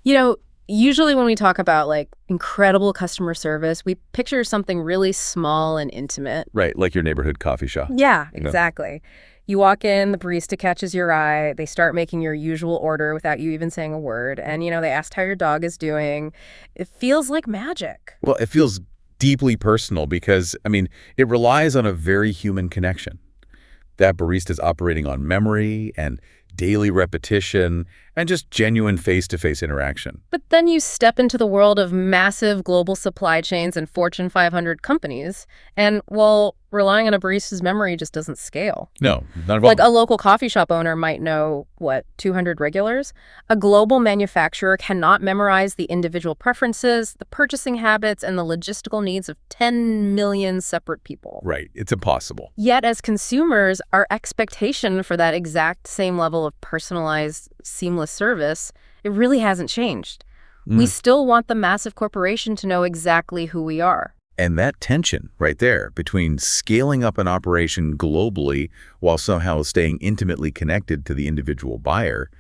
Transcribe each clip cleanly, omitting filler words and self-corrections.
You know, usually when we talk about like incredible customer service, we picture something really small and intimate. Right, like your neighborhood coffee shop. Yeah, You know? exactly. You walk in, the barista catches your eye, they start making your usual order without you even saying a word, and they asked how your dog is doing. It feels like magic. Well, it feels deeply personal because, it relies on a very human connection. That barista's operating on memory and daily repetition and just genuine face-to-face interaction. But then you step into the world of massive global supply chains and Fortune 500 companies, and, well, relying on a barista's memory just doesn't scale. No, not at all. Like a local coffee shop owner might know, 200 regulars? A global manufacturer cannot memorize the individual preferences, the purchasing habits, and the logistical needs of 10 million separate people. Right, it's impossible. Yet as consumers, our expectation for that exact same level of personalized, seamless service, it really hasn't changed. We still want the massive corporation to know exactly who we are. And that tension right there between scaling up an operation globally while somehow staying intimately connected to the individual buyer,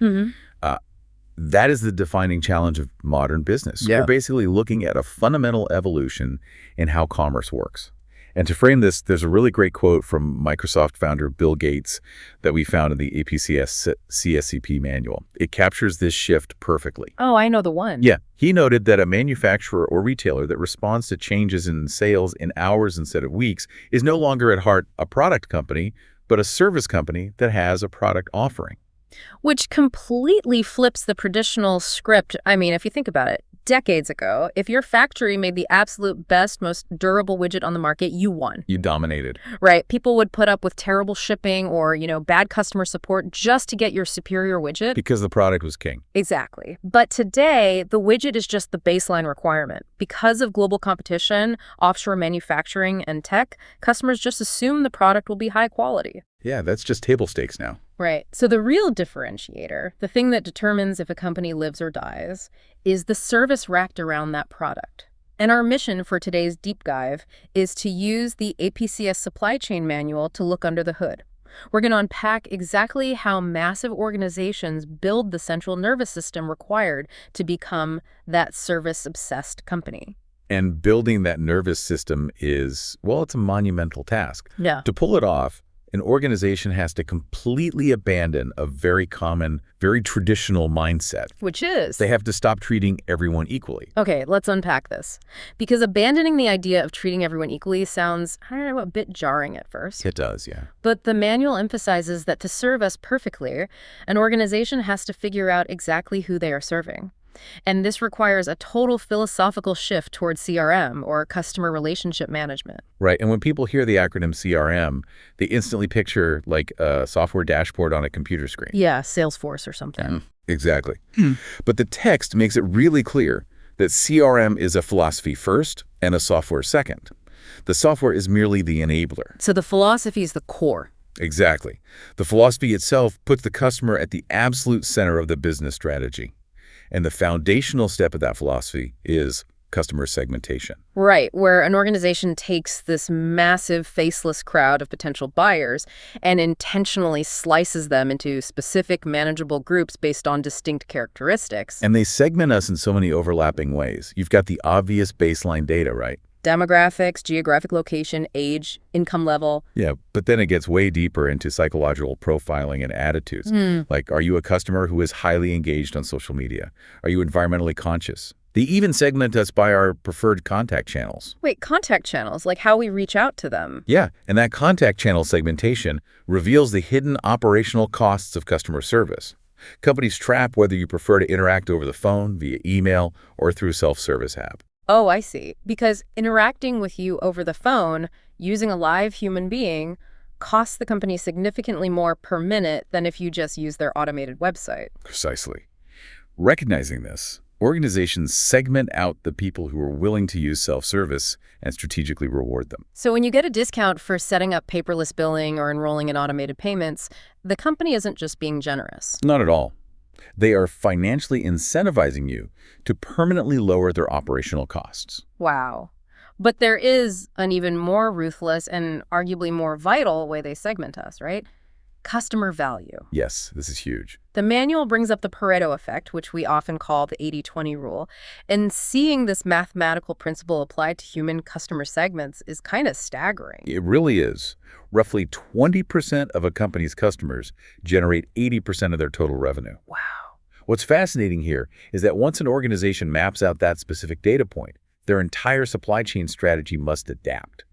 that is the defining challenge of modern business. Yeah. We're basically looking at a fundamental evolution in how commerce works. And to frame this, there's a really great quote from Microsoft founder Bill Gates that we found in the APICS CSCP manual. It captures this shift perfectly. Oh, I know the one. Yeah, he noted that a manufacturer or retailer that responds to changes in sales in hours instead of weeks is no longer at heart a product company, but a service company that has a product offering. Which completely flips the traditional script. If you think about it, decades ago, if your factory made the absolute best, most durable widget on the market, you won. You dominated. Right. People would put up with terrible shipping or, bad customer support just to get your superior widget. Because the product was king. Exactly. But today, the widget is just the baseline requirement. Because of global competition, offshore manufacturing, and tech, customers just assume the product will be high quality. Yeah, that's just table stakes now. Right. So the real differentiator, the thing that determines if a company lives or dies, is the service wrapped around that product. And our mission for today's deep dive is to use the APICS supply chain manual to look under the hood. We're going to unpack exactly how massive organizations build the central nervous system required to become that service-obsessed company. And building that nervous system is, it's a monumental task. Yeah. To pull it off, an organization has to completely abandon a very common, very traditional mindset. Which is? They have to stop treating everyone equally. Okay, let's unpack this. Because abandoning the idea of treating everyone equally sounds, a bit jarring at first. It does, yeah. But the manual emphasizes that to serve us perfectly, an organization has to figure out exactly who they are serving. And this requires a total philosophical shift towards CRM, or customer relationship management. Right, and when people hear the acronym CRM, they instantly picture like a software dashboard on a computer screen. Yeah, Salesforce or something. Exactly. But the text makes it really clear that CRM is a philosophy first and a software second. The software is merely the enabler. So the philosophy is the core. Exactly. The philosophy itself puts the customer at the absolute center of the business strategy. And the foundational step of that philosophy is customer segmentation. Right, where an organization takes this massive faceless crowd of potential buyers and intentionally slices them into specific manageable groups based on distinct characteristics. And they segment us in so many overlapping ways. You've got the obvious baseline data, right? Demographics, geographic location, age, income level. Yeah, but then it gets way deeper into psychological profiling and attitudes. Like, are you a customer who is highly engaged on social media? Are you environmentally conscious? They even segment us by our preferred contact channels. Wait, contact channels, like how we reach out to them. Yeah, and that contact channel segmentation reveals the hidden operational costs of customer service. Companies trap whether you prefer to interact over the phone, via email, or through self-service app. Oh, I see. Because interacting with you over the phone, using a live human being, costs the company significantly more per minute than if you just use their automated website. Precisely. Recognizing this, organizations segment out the people who are willing to use self-service and strategically reward them. So when you get a discount for setting up paperless billing or enrolling in automated payments, the company isn't just being generous. Not at all. They are financially incentivizing you to permanently lower their operational costs. Wow. But there is an even more ruthless and arguably more vital way they segment us, right? customer value. Yes, this is huge. The manual brings up the Pareto effect, which we often call the 80-20 rule, and seeing this mathematical principle applied to human customer segments is kind of staggering. It really is. Roughly 20% of a company's customers generate 80% of their total revenue. Wow. What's fascinating here is that once an organization maps out that specific data point, their entire supply chain strategy must adapt.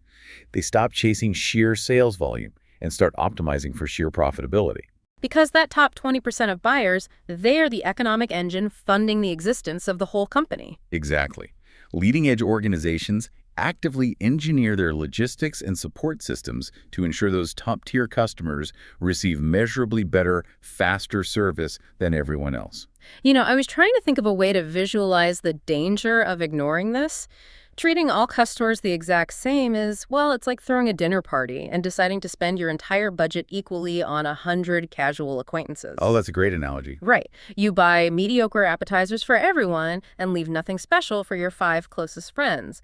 They stop chasing sheer sales volume and start optimizing for sheer profitability. Because that top 20% of buyers, they are the economic engine funding the existence of the whole company. Exactly. Leading-edge organizations actively engineer their logistics and support systems to ensure those top-tier customers receive measurably better, faster service than everyone else. You know, I was trying to think of a way to visualize the danger of ignoring this. Treating all customers the exact same is, well, it's like throwing a dinner party and deciding to spend your entire budget equally on 100 casual acquaintances. Oh, that's a great analogy. Right. You buy mediocre appetizers for everyone and leave nothing special for your 5 closest friends.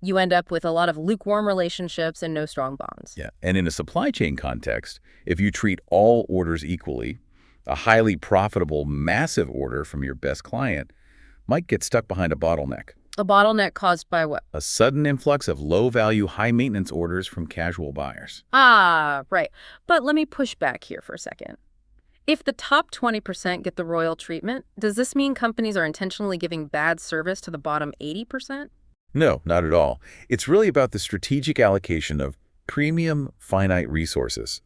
You end up with a lot of lukewarm relationships and no strong bonds. Yeah, and in a supply chain context, if you treat all orders equally, a highly profitable, massive order from your best client might get stuck behind a bottleneck. A bottleneck caused by what? A sudden influx of low-value, high-maintenance orders from casual buyers. Ah, right. But let me push back here for a second. If the top 20% get the royal treatment, does this mean companies are intentionally giving bad service to the bottom 80%? No, not at all. It's really about the strategic allocation of premium, finite resources.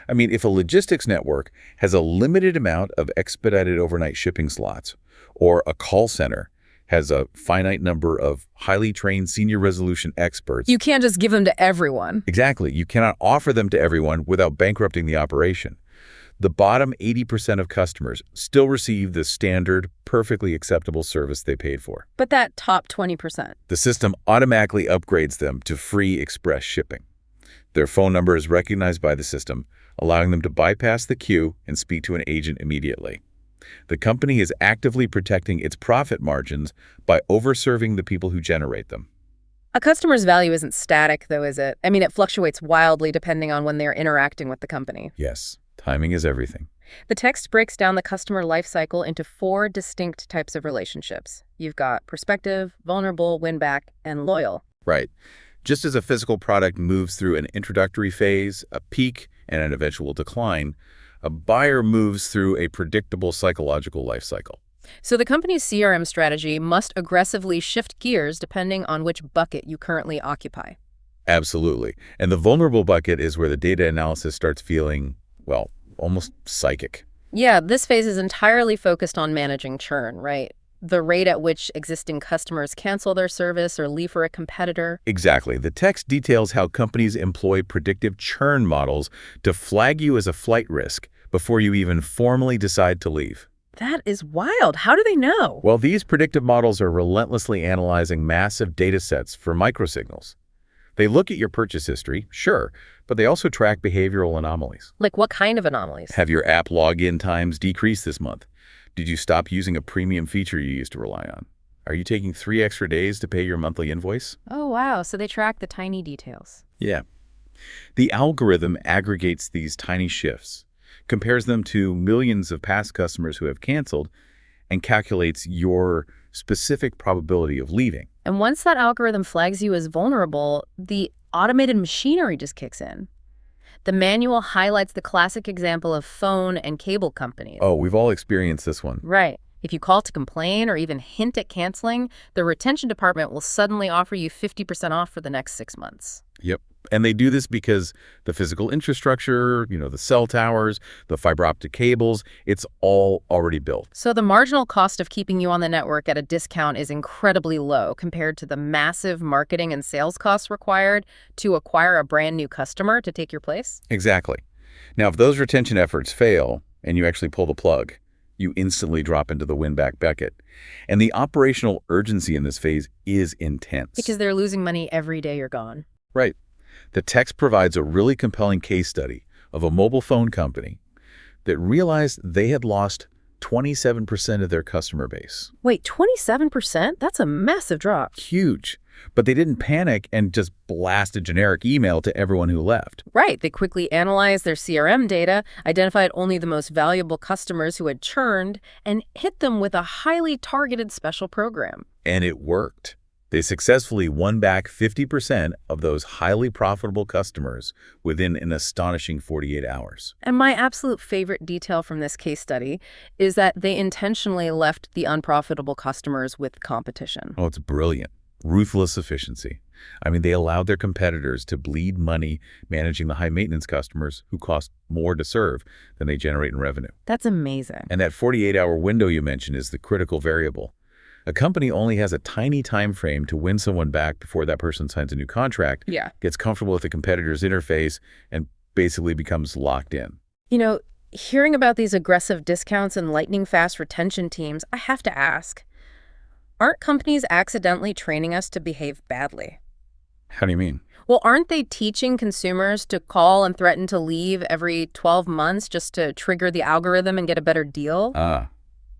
I mean, if a logistics network has a limited amount of expedited overnight shipping slots, or a call center has a finite number of highly trained senior resolution experts. You can't just give them to everyone. Exactly. You cannot offer them to everyone without bankrupting the operation. The bottom 80% of customers still receive the standard, perfectly acceptable service they paid for. But that top 20%. The system automatically upgrades them to free express shipping. Their phone number is recognized by the system, allowing them to bypass the queue and speak to an agent immediately. The company is actively protecting its profit margins by overserving the people who generate them. A customer's value isn't static, though, is it? I mean, it fluctuates wildly depending on when they're interacting with the company. Yes, timing is everything. The text breaks down the customer life cycle into 4 distinct types of relationships. You've got prospective, vulnerable, win-back, and loyal. Right. Just as a physical product moves through an introductory phase, a peak, and an eventual decline, a buyer moves through a predictable psychological life cycle. So the company's CRM strategy must aggressively shift gears depending on which bucket you currently occupy. Absolutely. And the vulnerable bucket is where the data analysis starts feeling, well, almost psychic. Yeah, this phase is entirely focused on managing churn, right? The rate at which existing customers cancel their service or leave for a competitor. Exactly. The text details how companies employ predictive churn models to flag you as a flight risk before you even formally decide to leave. That is wild. How do they know? Well, these predictive models are relentlessly analyzing massive data sets for microsignals. They look at your purchase history, sure, but they also track behavioral anomalies. Like what kind of anomalies? Have your app login times decreased this month? Did you stop using a premium feature you used to rely on? Are you taking 3 extra days to pay your monthly invoice? Oh, wow. So they track the tiny details. Yeah. The algorithm aggregates these tiny shifts, compares them to millions of past customers who have canceled, and calculates your specific probability of leaving. And once that algorithm flags you as vulnerable, the automated machinery just kicks in. The manual highlights the classic example of phone and cable companies. Oh, we've all experienced this one. Right. If you call to complain or even hint at canceling, the retention department will suddenly offer you 50% off for the next 6 months. Yep. And they do this because the physical infrastructure, the cell towers, the fiber optic cables, it's all already built. So the marginal cost of keeping you on the network at a discount is incredibly low compared to the massive marketing and sales costs required to acquire a brand new customer to take your place. Exactly. Now, if those retention efforts fail and you actually pull the plug, you instantly drop into the win-back bucket. And the operational urgency in this phase is intense. Because they're losing money every day you're gone. Right. The text provides a really compelling case study of a mobile phone company that realized they had lost 27% of their customer base. Wait, 27%? That's a massive drop. Huge. But they didn't panic and just blast a generic email to everyone who left. Right. They quickly analyzed their CRM data, identified only the most valuable customers who had churned, and hit them with a highly targeted special program. And it worked. They successfully won back 50% of those highly profitable customers within an astonishing 48 hours. And my absolute favorite detail from this case study is that they intentionally left the unprofitable customers with competition. Oh, it's brilliant. Ruthless efficiency. I mean, they allowed their competitors to bleed money managing the high-maintenance customers who cost more to serve than they generate in revenue. That's amazing. And that 48-hour window you mentioned is the critical variable. A company only has a tiny time frame to win someone back before that person signs a new contract, gets comfortable with the competitor's interface, and basically becomes locked in. You know, hearing about these aggressive discounts and lightning-fast retention teams, I have to ask, aren't companies accidentally training us to behave badly? How do you mean? Well, aren't they teaching consumers to call and threaten to leave every 12 months just to trigger the algorithm and get a better deal?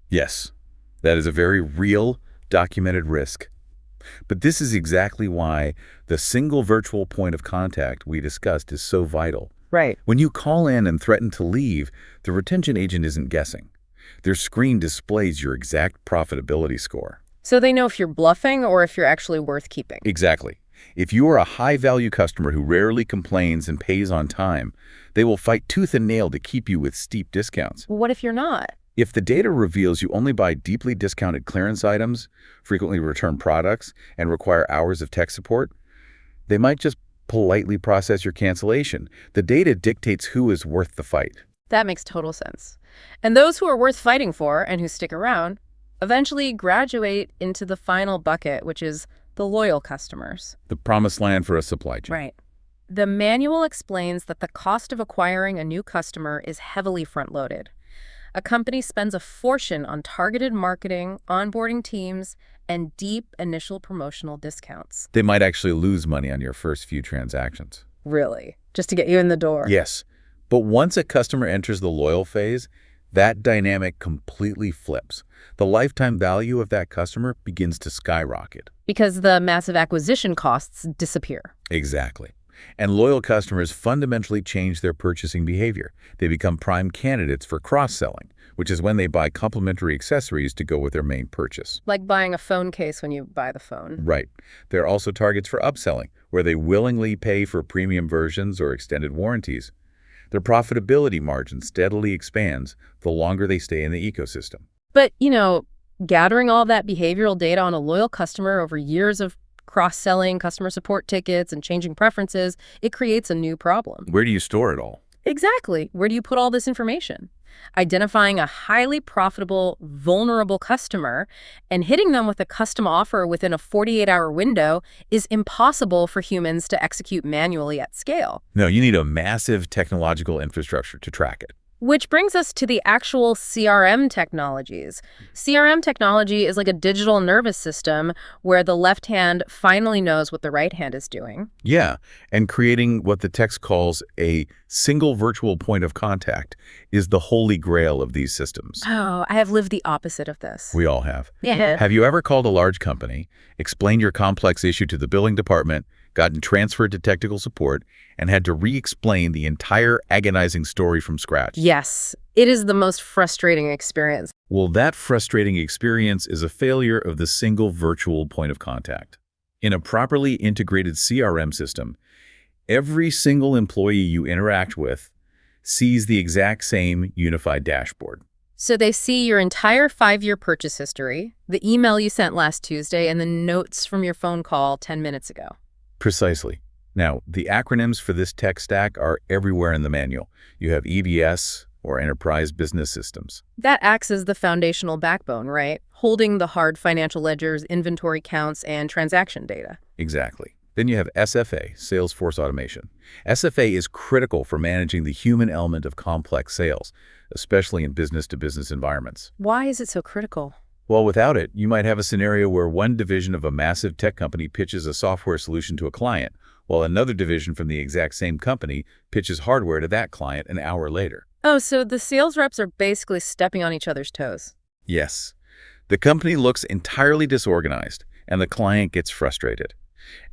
Yes. That is a very real, documented risk. But this is exactly why the single virtual point of contact we discussed is so vital. Right. When you call in and threaten to leave, the retention agent isn't guessing. Their screen displays your exact profitability score. So they know if you're bluffing or if you're actually worth keeping. Exactly. If you are a high-value customer who rarely complains and pays on time, they will fight tooth and nail to keep you with steep discounts. Well, what if you're not? If the data reveals you only buy deeply discounted clearance items, frequently return products, and require hours of tech support, they might just politely process your cancellation. The data dictates who is worth the fight. That makes total sense. And those who are worth fighting for and who stick around eventually graduate into the final bucket, which is the loyal customers. The promised land for a supply chain. Right. The manual explains that the cost of acquiring a new customer is heavily front-loaded. A company spends a fortune on targeted marketing, onboarding teams, and deep initial promotional discounts. They might actually lose money on your first few transactions. Really? Just to get you in the door? Yes. But once a customer enters the loyal phase, that dynamic completely flips. The lifetime value of that customer begins to skyrocket. Because the massive acquisition costs disappear. Exactly. And loyal customers fundamentally change their purchasing behavior. They become prime candidates for cross-selling, which is when they buy complementary accessories to go with their main purchase. Like buying a phone case when you buy the phone. Right. They're also targets for upselling, where they willingly pay for premium versions or extended warranties. Their profitability margin steadily expands the longer they stay in the ecosystem. But, gathering all that behavioral data on a loyal customer over years of cross-selling, customer support tickets, and changing preferences, it creates a new problem. Where do you store it all? Exactly. Where do you put all this information? Identifying a highly profitable, vulnerable customer and hitting them with a custom offer within a 48-hour window is impossible for humans to execute manually at scale. No, you need a massive technological infrastructure to track it. Which brings us to the actual CRM technologies. CRM technology is like a digital nervous system where the left hand finally knows what the right hand is doing. Yeah, and creating what the text calls a single virtual point of contact is the holy grail of these systems. Oh, I have lived the opposite of this. We all have. Yeah. Have you ever called a large company, explained your complex issue to the billing department, gotten transferred to technical support, and had to re-explain the entire agonizing story from scratch? Yes, it is the most frustrating experience. Well, that frustrating experience is a failure of the single virtual point of contact. In a properly integrated CRM system, every single employee you interact with sees the exact same unified dashboard. So they see your entire 5-year purchase history, the email you sent last Tuesday, and the notes from your phone call 10 minutes ago. Precisely. Now, the acronyms for this tech stack are everywhere in the manual. You have EBS, or Enterprise Business Systems. That acts as the foundational backbone, right? Holding the hard financial ledgers, inventory counts, and transaction data. Exactly. Then you have SFA, Salesforce Automation. SFA is critical for managing the human element of complex sales, especially in business-to-business environments. Why is it so critical? Well, without it, you might have a scenario where one division of a massive tech company pitches a software solution to a client, while another division from the exact same company pitches hardware to that client an hour later. Oh, so the sales reps are basically stepping on each other's toes. Yes. The company looks entirely disorganized, and the client gets frustrated.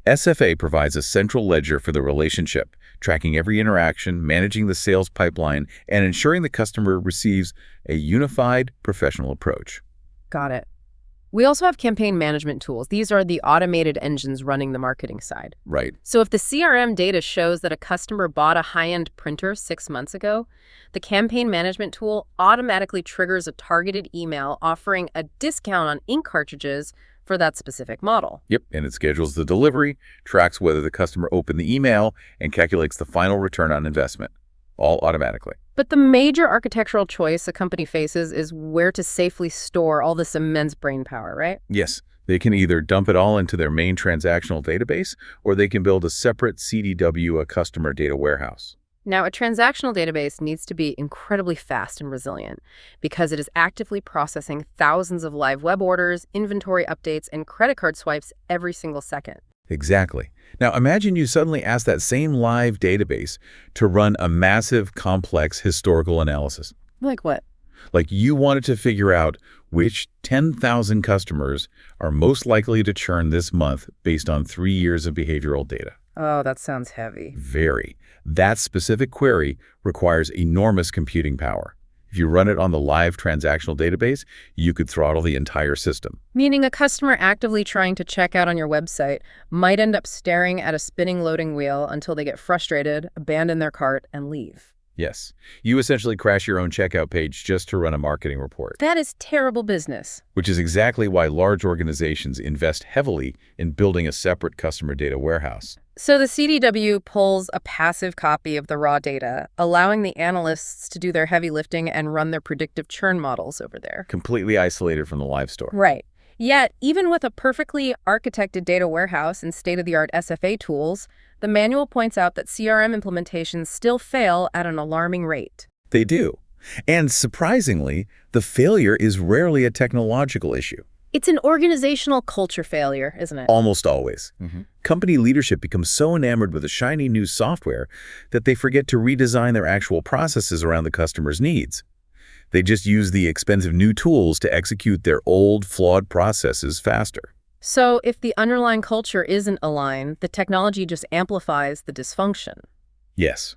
SFA provides a central ledger for the relationship, tracking every interaction, managing the sales pipeline, and ensuring the customer receives a unified professional approach. Got it. We also have campaign management tools. These are the automated engines running the marketing side. Right. So if the CRM data shows that a customer bought a high-end printer 6 months ago, the campaign management tool automatically triggers a targeted email offering a discount on ink cartridges for that specific model. Yep, and it schedules the delivery, tracks whether the customer opened the email, and calculates the final return on investment, all automatically. But the major architectural choice a company faces is where to safely store all this immense brain power, right? Yes, they can either dump it all into their main transactional database, or they can build a separate CDW, a customer data warehouse. Now, a transactional database needs to be incredibly fast and resilient because it is actively processing thousands of live web orders, inventory updates, and credit card swipes every single second. Exactly. Now imagine you suddenly ask that same live database to run a massive, complex historical analysis. Like what? Like you wanted to figure out which 10,000 customers are most likely to churn this month based on 3 years of behavioral data. Oh, that sounds heavy. Very. That specific query requires enormous computing power. If you run it on the live transactional database, you could throttle the entire system. Meaning a customer actively trying to check out on your website might end up staring at a spinning loading wheel until they get frustrated, abandon their cart, and leave. Yes. You essentially crash your own checkout page just to run a marketing report. That is terrible business. Which is exactly why large organizations invest heavily in building a separate customer data warehouse. So the CDW pulls a passive copy of the raw data, allowing the analysts to do their heavy lifting and run their predictive churn models over there. Completely isolated from the live store. Right. Yet, even with a perfectly architected data warehouse and state-of-the-art SFA tools, the manual points out that CRM implementations still fail at an alarming rate. They do. And surprisingly, the failure is rarely a technological issue. It's an organizational culture failure, isn't it? Almost always. Company leadership becomes so enamored with the shiny new software that they forget to redesign their actual processes around the customer's needs. They just use the expensive new tools to execute their old, flawed processes faster. So if the underlying culture isn't aligned, the technology just amplifies the dysfunction. Yes.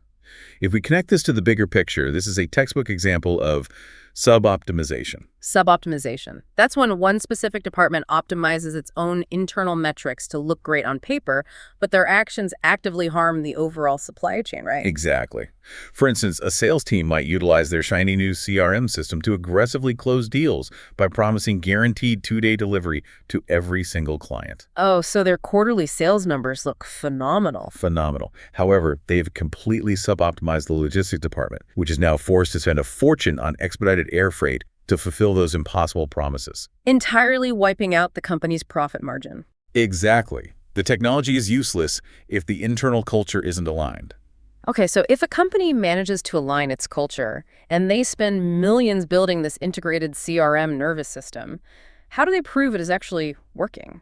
If we connect this to the bigger picture, this is a textbook example of sub-optimization. Sub-optimization. That's when one specific department optimizes its own internal metrics to look great on paper, but their actions actively harm the overall supply chain, right? Exactly. For instance, a sales team might utilize their shiny new CRM system to aggressively close deals by promising guaranteed 2-day delivery to every single client. Oh, so their quarterly sales numbers look phenomenal. Phenomenal. However, they've completely sub-optimized the logistics department, which is now forced to spend a fortune on expedited air freight to fulfill those impossible promises. Entirely wiping out the company's profit margin. Exactly. The technology is useless if the internal culture isn't aligned. Okay, so if a company manages to align its culture and they spend millions building this integrated CRM nervous system, how do they prove it is actually working?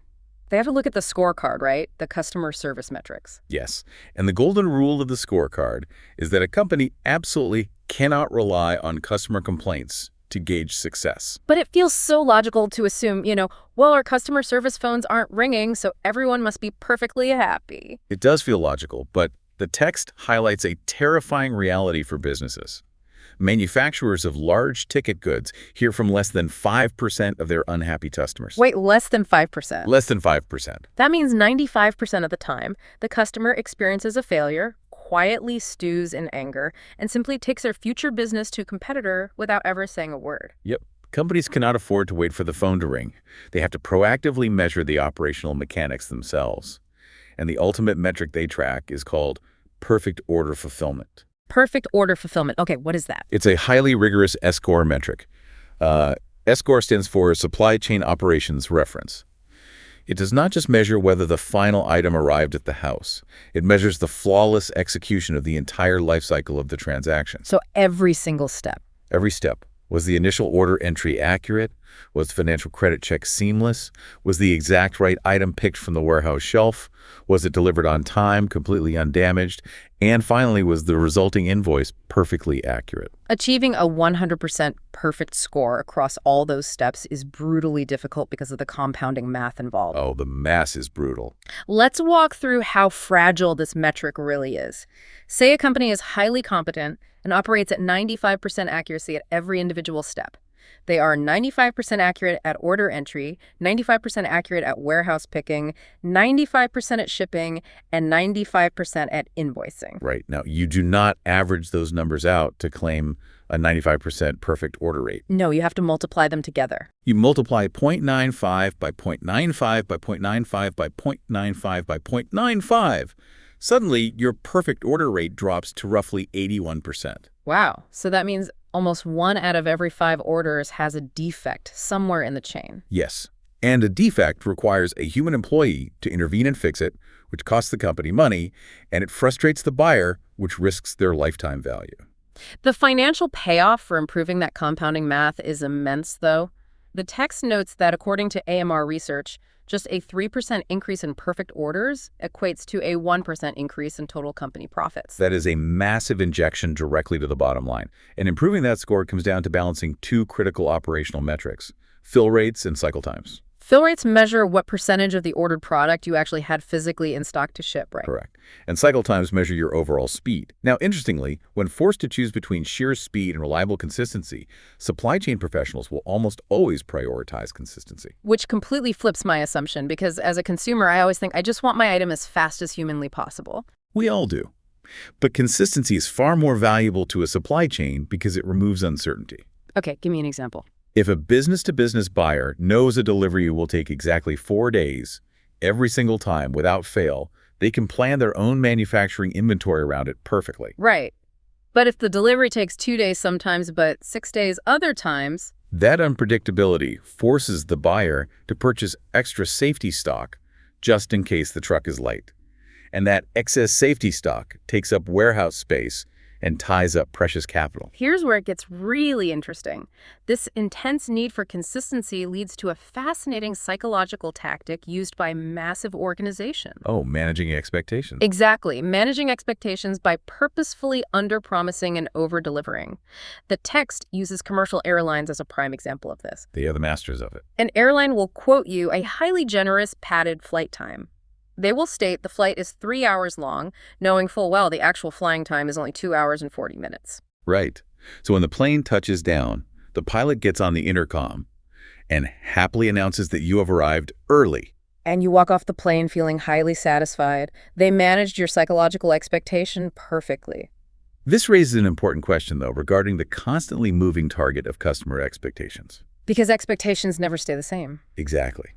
They have to look at the scorecard, right? The customer service metrics. Yes. And the golden rule of the scorecard is that a company absolutely cannot rely on customer complaints to gauge success. But it feels so logical to assume, well, our customer service phones aren't ringing, so everyone must be perfectly happy. It does feel logical, but the text highlights a terrifying reality for businesses. Manufacturers of large ticket goods hear from less than 5% of their unhappy customers. Wait, less than 5%? Less than 5%. That means 95% of the time, the customer experiences a failure, quietly stews in anger, and simply takes their future business to a competitor without ever saying a word. Yep. Companies cannot afford to wait for the phone to ring. They have to proactively measure the operational mechanics themselves. And the ultimate metric they track is called perfect order fulfillment. Perfect order fulfillment. Okay, what is that? It's a highly rigorous S-score metric. S-score stands for Supply Chain Operations Reference. It does not just measure whether the final item arrived at the house. It measures the flawless execution of the entire life cycle of the transaction. So every single step. Every step. Was the initial order entry accurate? Was the financial credit check seamless? Was the exact right item picked from the warehouse shelf? Was it delivered on time, completely undamaged? And finally, was the resulting invoice perfectly accurate? Achieving a 100% perfect score across all those steps is brutally difficult because of the compounding math involved. Oh, the math is brutal. Let's walk through how fragile this metric really is. Say a company is highly competent and operates at 95% accuracy at every individual step. They are 95% accurate at order entry, 95% accurate at warehouse picking, 95% at shipping, and 95% at invoicing. Right. Now, you do not average those numbers out to claim a 95% perfect order rate. No, you have to multiply them together. You multiply 0.95 by 0.95 by 0.95 by 0.95 by 0.95. Suddenly, your perfect order rate drops to roughly 81%. Wow. So that means almost 1 out of every 5 orders has a defect somewhere in the chain. Yes. And a defect requires a human employee to intervene and fix it, which costs the company money, and it frustrates the buyer, which risks their lifetime value. The financial payoff for improving that compounding math is immense, though. The text notes that according to AMR research, just a 3% increase in perfect orders equates to a 1% increase in total company profits. That is a massive injection directly to the bottom line. And improving that score comes down to balancing 2 critical operational metrics: fill rates and cycle times. Fill rates measure what percentage of the ordered product you actually had physically in stock to ship, right? Correct. And cycle times measure your overall speed. Now, interestingly, when forced to choose between sheer speed and reliable consistency, supply chain professionals will almost always prioritize consistency. Which completely flips my assumption, because as a consumer, I always think I just want my item as fast as humanly possible. We all do. But consistency is far more valuable to a supply chain because it removes uncertainty. Okay, give me an example. If a business-to-business buyer knows a delivery will take exactly 4 days, every single time without fail, they can plan their own manufacturing inventory around it perfectly. Right. But if the delivery takes 2 days sometimes, but 6 days other times... That unpredictability forces the buyer to purchase extra safety stock just in case the truck is late. And that excess safety stock takes up warehouse space and ties up precious capital. Here's where it gets really interesting. This intense need for consistency leads to a fascinating psychological tactic used by massive organizations. Oh, managing expectations. Exactly. Managing expectations by purposefully under-promising and over-delivering. The text uses commercial airlines as a prime example of this. They are the masters of it. An airline will quote you a highly generous padded flight time. They will state the flight is 3 hours long, knowing full well the actual flying time is only 2 hours and 40 minutes. Right. So when the plane touches down, the pilot gets on the intercom and happily announces that you have arrived early. And you walk off the plane feeling highly satisfied. They managed your psychological expectation perfectly. This raises an important question, though, regarding the constantly moving target of customer expectations. Because expectations never stay the same. Exactly.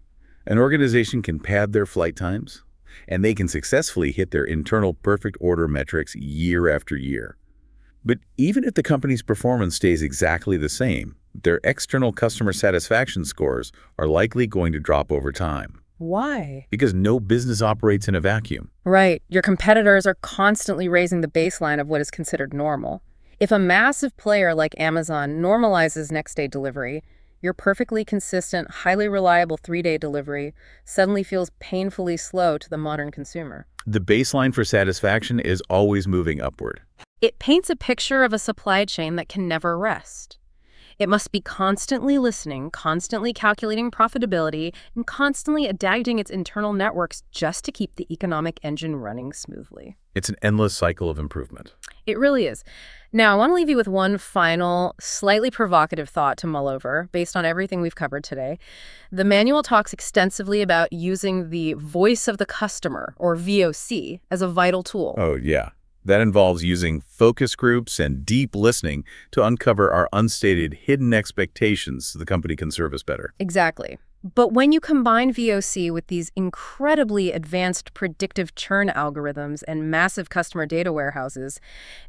An organization can pad their flight times, and they can successfully hit their internal perfect order metrics year after year. But even if the company's performance stays exactly the same, their external customer satisfaction scores are likely going to drop over time. Why? Because no business operates in a vacuum. Right. Your competitors are constantly raising the baseline of what is considered normal. If a massive player like Amazon normalizes next-day delivery, your perfectly consistent, highly reliable 3-day delivery suddenly feels painfully slow to the modern consumer. The baseline for satisfaction is always moving upward. It paints a picture of a supply chain that can never rest. It must be constantly listening, constantly calculating profitability, and constantly adapting its internal networks just to keep the economic engine running smoothly. It's an endless cycle of improvement. It really is. Now, I want to leave you with one final, slightly provocative thought to mull over, based on everything we've covered today. The manual talks extensively about using the voice of the customer, or VOC, as a vital tool. Oh, yeah. That involves using focus groups and deep listening to uncover our unstated hidden expectations so the company can serve us better. Exactly. But when you combine VOC with these incredibly advanced predictive churn algorithms and massive customer data warehouses,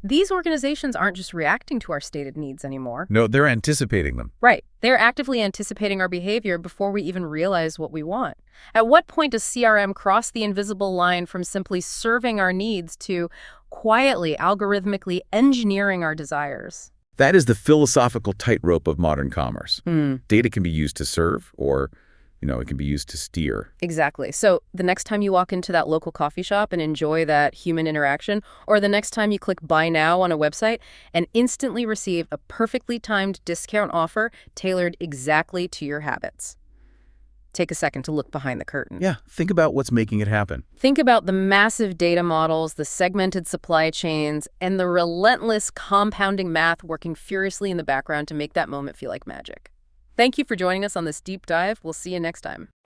these organizations aren't just reacting to our stated needs anymore. No, they're anticipating them. Right. They're actively anticipating our behavior before we even realize what we want. At what point does CRM cross the invisible line from simply serving our needs to quietly, algorithmically engineering our desires? That is the philosophical tightrope of modern commerce. Hmm. Data can be used to serve, or, it can be used to steer. Exactly. So the next time you walk into that local coffee shop and enjoy that human interaction, or the next time you click Buy Now on a website and instantly receive a perfectly timed discount offer tailored exactly to your habits. Take a second to look behind the curtain. Yeah, think about what's making it happen. Think about the massive data models, the segmented supply chains, and the relentless compounding math working furiously in the background to make that moment feel like magic. Thank you for joining us on this deep dive. We'll see you next time.